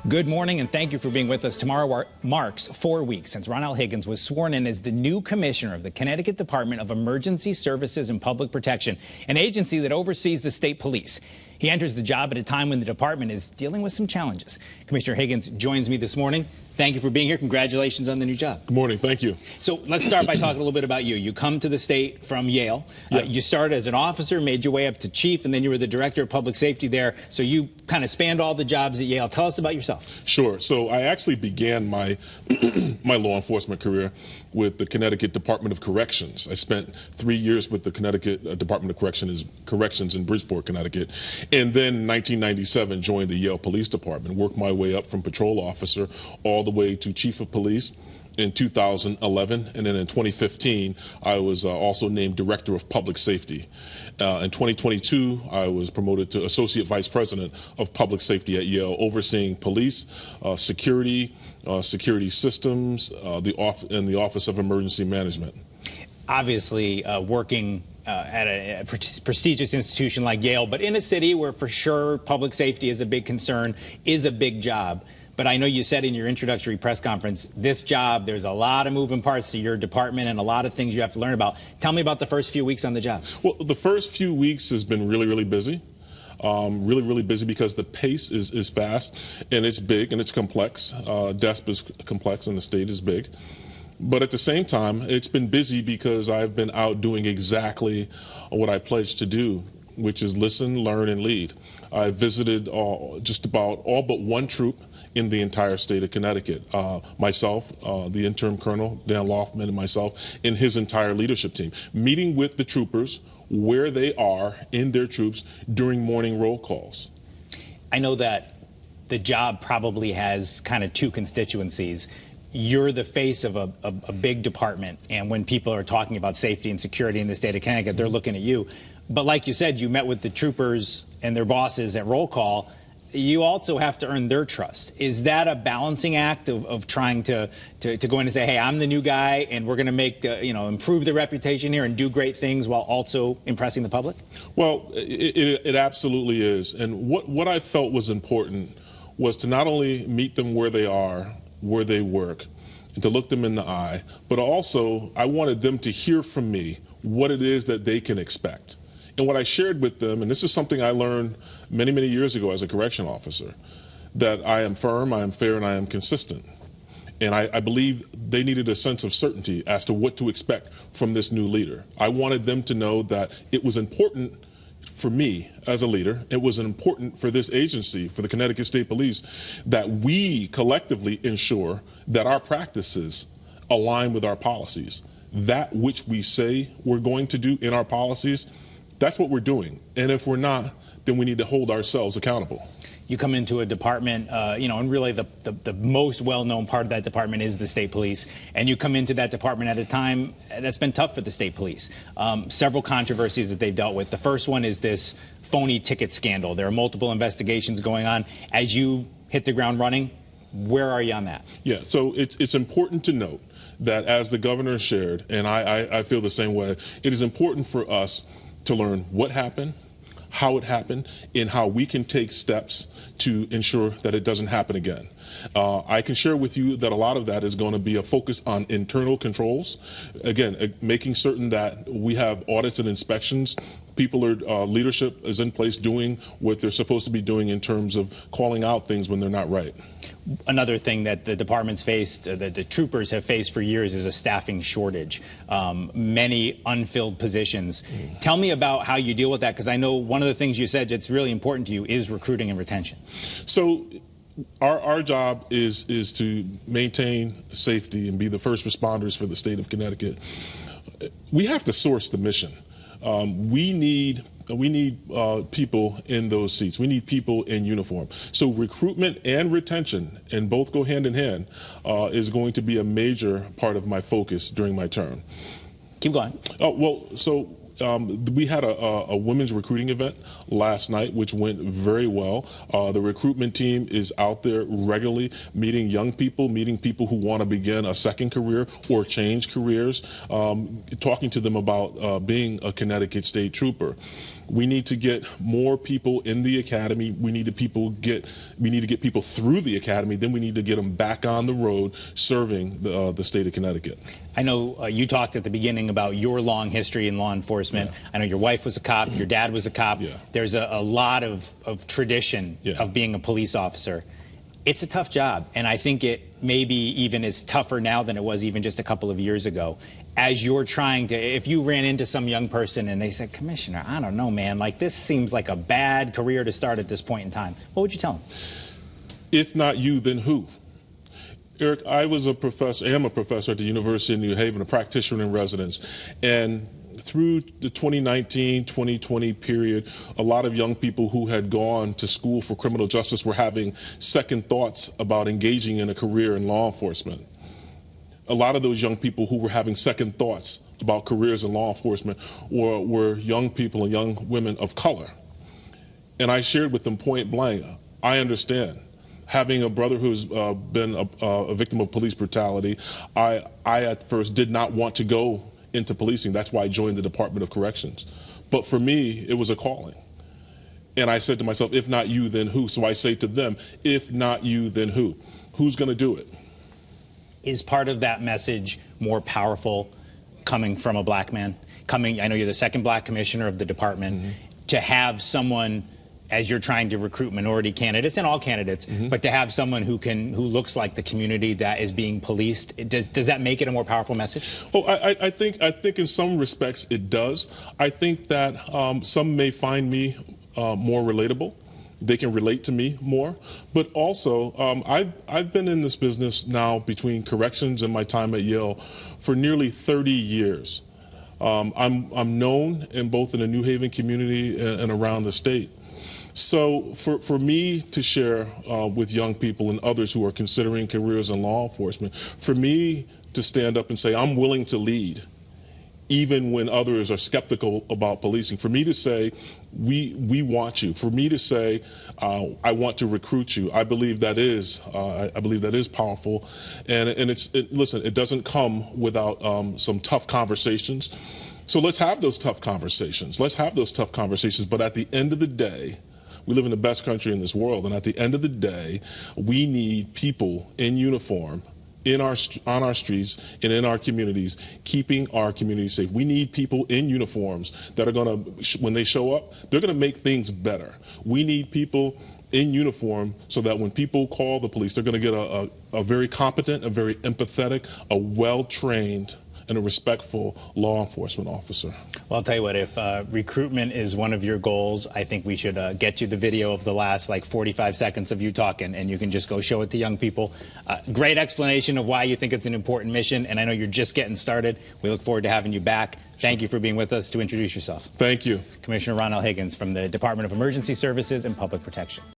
Good morning, and thank you for being with us. Tomorrow marks 4 weeks since Ronnell Higgins was sworn in as the new commissioner of the Connecticut Department of Emergency Services and Public Protection, an agency that oversees the state police. He enters the job at a time when the department is dealing with some challenges. Commissioner Higgins joins me this morning. Thank you for being here. Congratulations on the new job. Good morning. Thank you. So let's start by talking a little bit about you. You come to the state from Yale. Yeah. You started as an officer, made your way up to chief, and then you were the director of public safety there. So you kind of spanned all the jobs at Yale. Tell us about yourself. Sure. So I actually began my my law enforcement career with the Connecticut Department of Corrections. I spent 3 years with the Connecticut Department of Corrections in Bridgeport, Connecticut. And then in 1997 joined the Yale Police Department, worked my way up from patrol officer all the way to chief of police in 2011, and then in 2015 I was also named director of public safety. In 2022 I was promoted to associate vice president of public safety at Yale, overseeing police, security systems, in the Office of Emergency Management. Obviously working at a prestigious institution like Yale, but in a city where for sure public safety is a big concern, is a big job. But I know you said in your introductory press conference, this job, there's a lot of moving parts to your department and a lot of things you have to learn about. Tell me about the first few weeks on the job. Well, the first few weeks has been really busy. Really busy because the pace is fast, and it's big and it's complex. Dept is complex and the state is big. But at the same time, it's been busy because I've been out doing exactly what I pledged to do, which is listen, learn, and lead. I visited just about all but one troop in the entire state of Connecticut. Myself, the interim colonel, Dan Loftman, and myself, and his entire leadership team, meeting with the troopers where they are in their troops during morning roll calls. I know that the job probably has kind of two constituencies. You're the face of a big department, and when people are talking about safety and security in the state of Connecticut, they're looking at you. But like you said, you met with the troopers and their bosses at roll call. You also have to earn their trust. Is that a balancing act of trying to go in and say, hey, I'm the new guy, and we're going to make, improve the reputation here and do great things while also impressing the public? Well, it absolutely is. And what I felt was important was to not only meet them where they are, where they work, and to look them in the eye, but also I wanted them to hear from me what it is that they can expect. And what I shared with them, and this is something I learned many years ago as a correction officer, that I am firm, I am fair, and I am consistent. And I believe they needed a sense of certainty as to what to expect from this new leader. I wanted them to know that it was important for me as a leader, it was important for this agency, for the Connecticut State Police, that we collectively ensure that our practices align with our policies. That which we say we're going to do in our policies, that's what we're doing. And if we're not, then we need to hold ourselves accountable. You come into a department, and really the most well-known part of that department is the state police. And you come into that department at a time that's been tough for the state police. Several controversies that they've dealt with. The first one is this phony ticket scandal. There are multiple investigations going on. As you hit the ground running, where are you on that? Yeah, so it's important to note that as the governor shared, and I feel the same way, it is important for us to learn what happened, how it happened, and how we can take steps to ensure that it doesn't happen again. I can share with you that a lot of that is going to be a focus on internal controls. Again, making certain that we have audits and inspections. Leadership is in place doing what they're supposed to be doing in terms of calling out things when they're not right. Another thing that the department's faced, that the troopers have faced for years, is a staffing shortage. Many unfilled positions. Tell me about how you deal with that, because I know one of the things you said that's really important to you is recruiting and retention. So our job is to maintain safety and be the first responders for the state of Connecticut. We have to source the mission. We need people in those seats. We need people in uniform. So recruitment and retention, and both go hand in hand, is going to be a major part of my focus during my term. Keep going. We had a women's recruiting event last night, which went very well. The recruitment team is out there regularly meeting young people, meeting people who want to begin a second career or change careers, talking to them about being a Connecticut State Trooper. We need to get more people in the academy. We need to get people through the academy. Then we need to get them back on the road serving the state of Connecticut. I know you talked at the beginning about your long history in law enforcement. Yeah. I know your wife was a cop, your dad was a cop. Yeah. There's a lot of tradition Yeah. of being a police officer. It's a tough job, and I think it maybe even is tougher now than it was even just a couple of years ago. As you're trying to, if you ran into some young person and they said, Commissioner, I don't know, man, like this seems like a bad career to start at this point in time, what would you tell them? If not you, then who? Eric, I am a professor at the University of New Haven, a practitioner in residence, and through the 2019-2020 period, a lot of young people who had gone to school for criminal justice were having second thoughts about engaging in a career in law enforcement. A lot of those young people who were having second thoughts about careers in law enforcement were young people and young women of color. And I shared with them point blank, I understand. Having a brother who's been a victim of police brutality, I at first did not want to go into policing. That's why I joined the Department of Corrections. But for me, it was a calling. And I said to myself, if not you, then who? So I say to them, if not you, then who? Who's going to do it? Is part of that message more powerful coming from a black man? I know you're the second black commissioner of the department. To have someone, as you're trying to recruit minority candidates and all candidates, but to have someone who looks like the community that is being policed, does that make it a more powerful message? Oh, I think in some respects it does. I think that some may find me more relatable. They can relate to me more. But also, I've been in this business now between corrections and my time at Yale for nearly 30 years. I'm known in both in the New Haven community and around the state. So for me to share with young people and others who are considering careers in law enforcement, for me to stand up and say, I'm willing to lead, even when others are skeptical about policing, for me to say, we want you, for me to say, I want to recruit you, I believe that is powerful. And listen, it doesn't come without some tough conversations. So let's have those tough conversations. Let's have those tough conversations. But at the end of the day, we live in the best country in this world, and at the end of the day, we need people in uniform on our streets and in our communities, keeping our communities safe. We need people in uniforms that are going to, when they show up, they're going to make things better. We need people in uniform so that when people call the police, they're going to get a very competent, a very empathetic, a well-trained, and a respectful law enforcement officer. Well, I'll tell you what, if recruitment is one of your goals, I think we should get you the video of the last 45 seconds of you talking, and you can just go show it to young people. Great explanation of why you think it's an important mission, and I know you're just getting started. We look forward to having you back. Thank you for being with us. To introduce yourself. Thank you. Commissioner Ronnell Higgins from the Department of Emergency Services and Public Protection.